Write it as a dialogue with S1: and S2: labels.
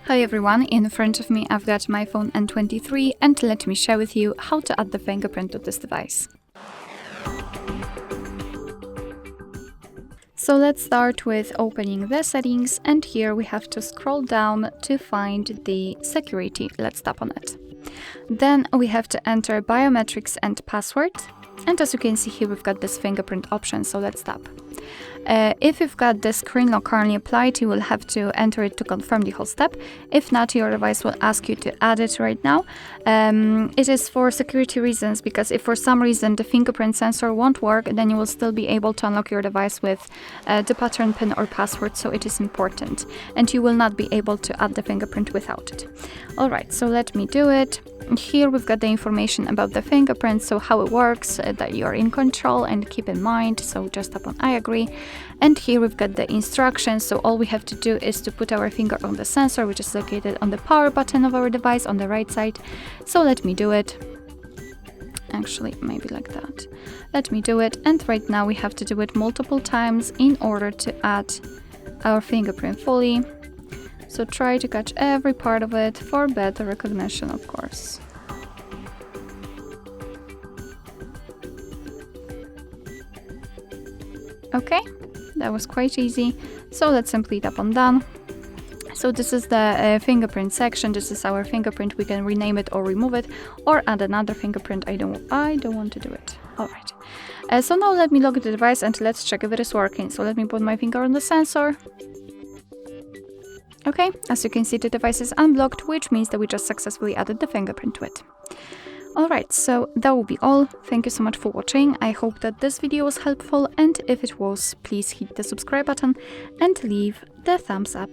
S1: Hi everyone, in front of me I've got MyPhone N23 and let me share with you how to add the fingerprint to this device. So let's start with opening the settings, and here we have to scroll down to find the security. Let's tap on it. Then we have to enter biometrics and password, and as you can see here we've got this fingerprint option, so let's tap. If you've got the screen lock currently applied, you will have to enter it to confirm the whole step. If not, your device will ask you to add it right now. It is for security reasons, because if for some reason the fingerprint sensor won't work, then you will still be able to unlock your device with the pattern pin or password, so it is important. And you will not be able to add the fingerprint without it. Alright, so let me do it. Here we've got the information about the fingerprint, so how it works, that you're in control and keep in mind, so just tap on I agree. And here we've got the instructions, so all we have to do is to put our finger on the sensor, which is located on the power button of our device on the right side. So let me do it. Actually, maybe like that. Let me do it, and right now we have to do it multiple times in order to add our fingerprint fully. So try to catch every part of it for better recognition, of course. Okay, that was quite easy. So let's simply tap on done. So this is the fingerprint section. This is our fingerprint. We can rename it or remove it or add another fingerprint. I don't want to do it. All right. So now let me lock the device and let's check if it is working. So let me put my finger on the sensor. Okay, as you can see, the device is unblocked, which means that we just successfully added the fingerprint to it. Alright, so that will be all. Thank you so much for watching. I hope that this video was helpful, and if it was, please hit the subscribe button and leave the thumbs up.